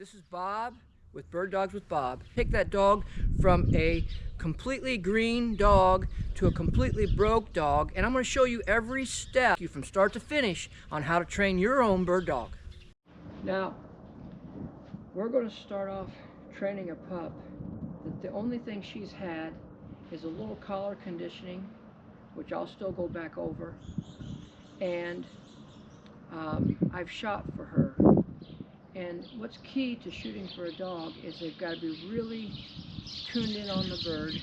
This is Bob with Bird Dogs with Bob. Take that dog from a completely green dog to a completely broke dog, and I'm going to show you every step from start to finish on how to train your own bird dog. Now, we're going to start off training a pup that the only thing she's had is a little collar conditioning, which I'll still go back over, and I've shot for her. And what's key to shooting for a dog is they've got to be really tuned in on the bird,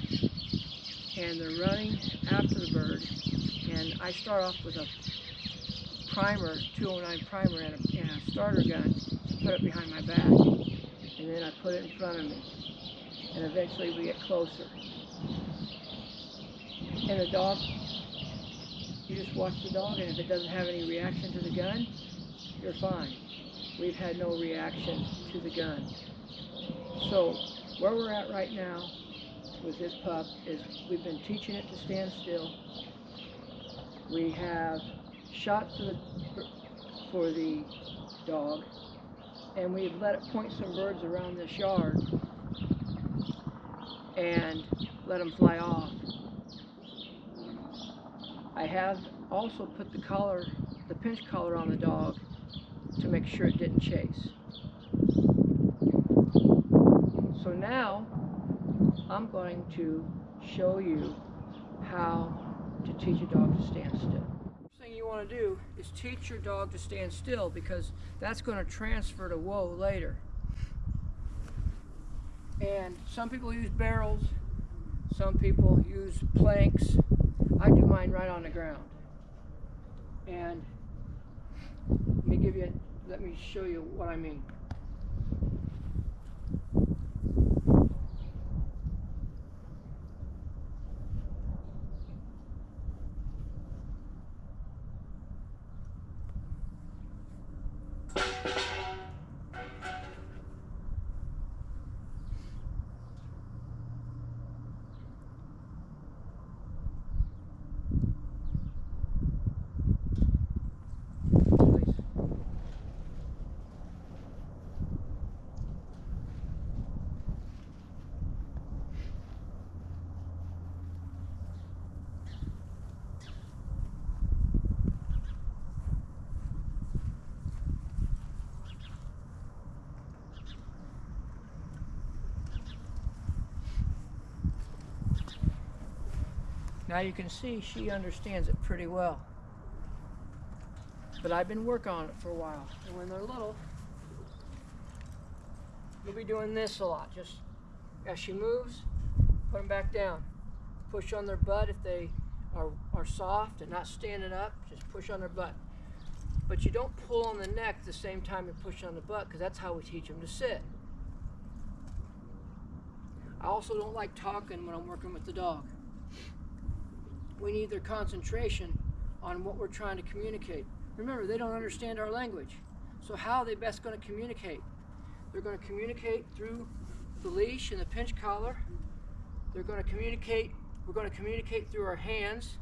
and they're running after the bird. And I start off with a primer, 209 primer, and a starter gun, put it behind my back, and then I put it in front of me, and eventually we get closer. And the dog, you just watch the dog, and if it doesn't have any reaction to the gun, you're fine. We've had no reaction to the gun. So where we're at right now with this pup is we've been teaching it to stand still. We have shot for the dog, and we've let it point some birds around this yard and let them fly off. I have also put the pinch collar on the dog to make sure it didn't chase. So now I'm going to show you how to teach a dog to stand still. First thing you want to do is teach your dog to stand still, because that's going to transfer to whoa later. And some people use barrels, some people use planks. I do mine right on the ground. And let me show you what I mean. Now you can see she understands it pretty well. But I've been working on it for a while. And when they're little, you'll be doing this a lot. Just as she moves, put them back down. Push on their butt if they are soft and not standing up. Just push on their butt. But you don't pull on the neck the same time you push on the butt, because that's how we teach them to sit. I also don't like talking when I'm working with the dog. We need their concentration on what we're trying to communicate. Remember, they don't understand our language. So how are they best going to communicate? They're going to communicate through the leash and the pinch collar. We're going to communicate through our hands.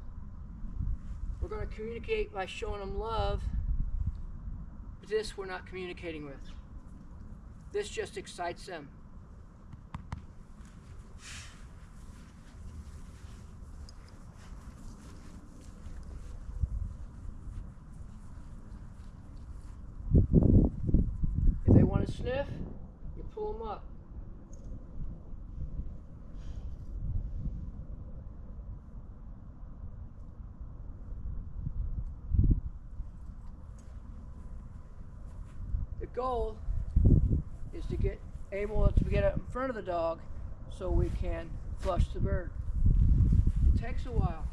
We're going to communicate by showing them love. But this we're not communicating with. This just excites them. If they want to sniff, you pull them up. The goal is to get up in front of the dog so we can flush the bird. It takes a while.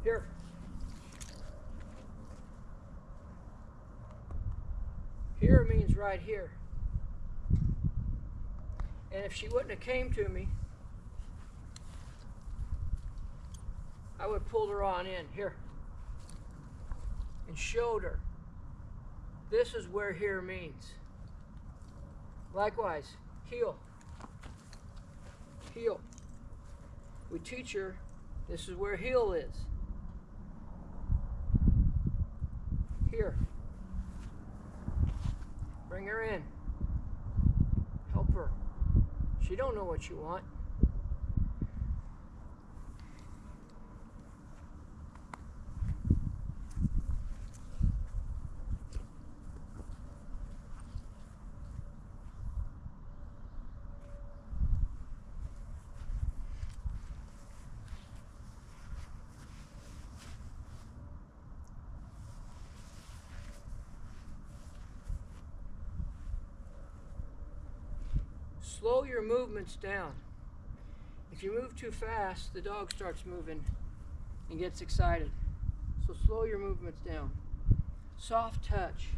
Here. Here means right here. And if she wouldn't have came to me, I would have pulled her on in here and showed her this is where here means. Likewise, heel. Heel. We teach her this is where heel is. Here. Bring her in. Help her. She don't know what you want. Slow your movements down. If you move too fast, the dog starts moving and gets excited. So slow your movements down. Soft touch.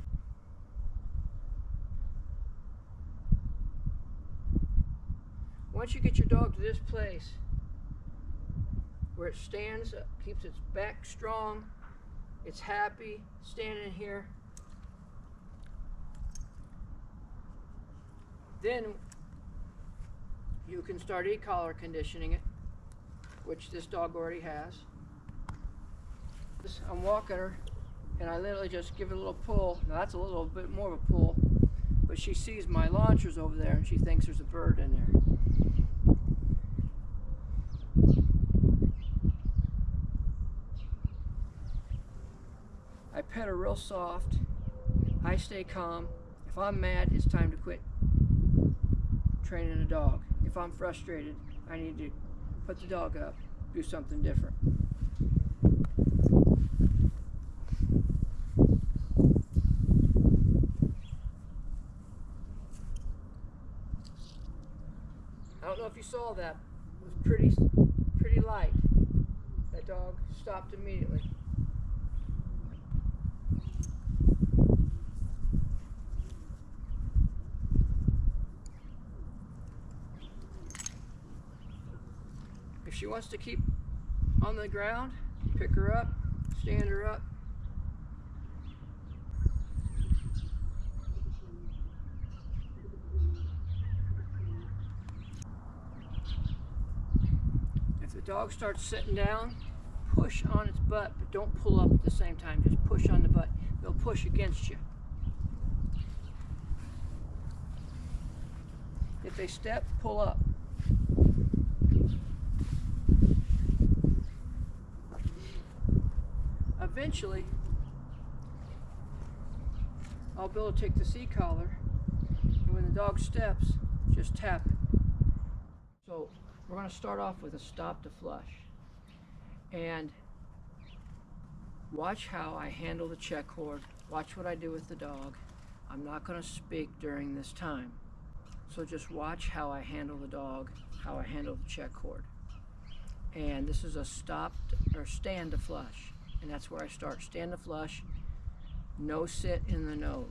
Once you get your dog to this place where it stands up, keeps its back strong, it's happy standing here, then you can start e-collar conditioning it, which this dog already has. I'm walking her, and I literally just give it a little pull. Now that's a little bit more of a pull, but she sees my launchers over there, and she thinks there's a bird in there. I pet her real soft. I stay calm. If I'm mad, it's time to quit training a dog. If I'm frustrated, I need to put the dog up, do something different. I don't know if you saw that. It was pretty light. That dog stopped immediately. If she wants to keep on the ground, pick her up, stand her up. If the dog starts sitting down, push on its butt, but don't pull up at the same time. Just push on the butt. They'll push against you. If they step, pull up. Eventually, I'll be able to take the C-collar, and when the dog steps, just tap it. So we're going to start off with a stop to flush. And watch how I handle the check cord. Watch what I do with the dog. I'm not going to speak during this time. So just watch how I handle the dog, how I handle the check cord. And this is a stop or stand to flush. And that's where I start. Stand to flush, no sit in the nose.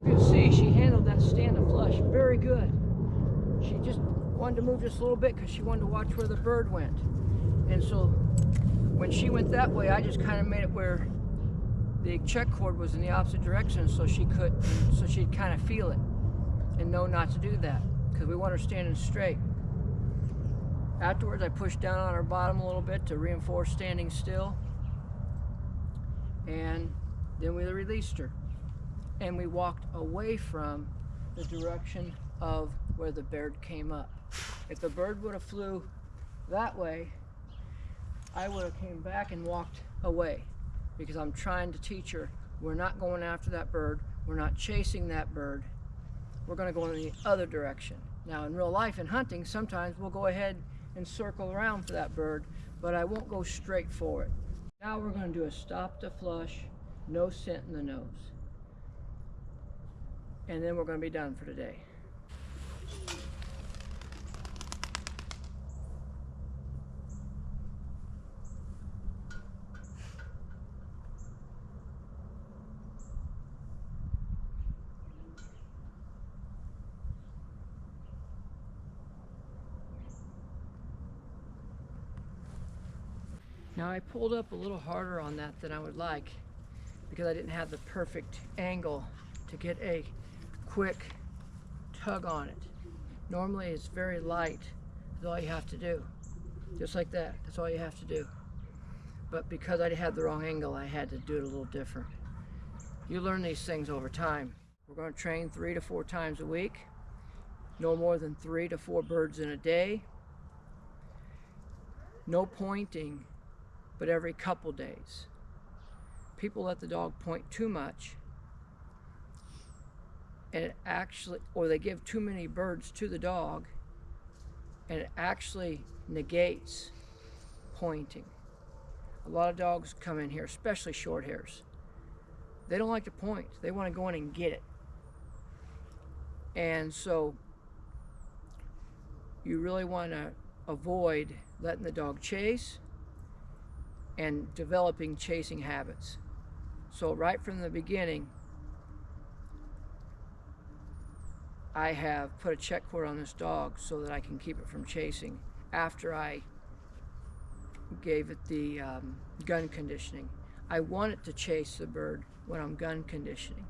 You can see she handled that stand to flush very good. She just wanted to move just a little bit because she wanted to watch where the bird went. And so when she went that way, I just kind of made it where the check cord was in the opposite direction, so she'd kind of feel it and know not to do that because we want her standing straight. Afterwards, I pushed down on her bottom a little bit to reinforce standing still, and then we released her. And we walked away from the direction of where the bird came up. If the bird would have flew that way, I would have came back and walked away because I'm trying to teach her we're not going after that bird, we're not chasing that bird, we're going to go in the other direction. Now in real life, in hunting, sometimes we'll go ahead and circle around for that bird, but I won't go straight for it. Now we're going to do a stop to flush, no scent in the nose. And then we're going to be done for today. Now I pulled up a little harder on that than I would like because I didn't have the perfect angle to get a quick tug on it. Normally it's very light. That's all you have to do. Just like that. That's all you have to do. But because I had the wrong angle, I had to do it a little different. You learn these things over time. We're going to train 3 to 4 times a week. No more than 3 to 4 birds in a day. No pointing, but every couple days. People let the dog point too much, and it actually, or they give too many birds to the dog, and it actually negates pointing. A lot of dogs come in here, especially short hairs. They don't like to point. They want to go in and get it. And so you really want to avoid letting the dog chase and developing chasing habits. So right from the beginning, I have put a check cord on this dog so that I can keep it from chasing after I gave it the gun conditioning. I want it to chase the bird when I'm gun conditioning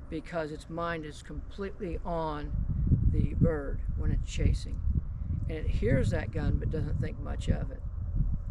because its mind is completely on the bird when it's chasing. And it hears that gun but doesn't think much of it.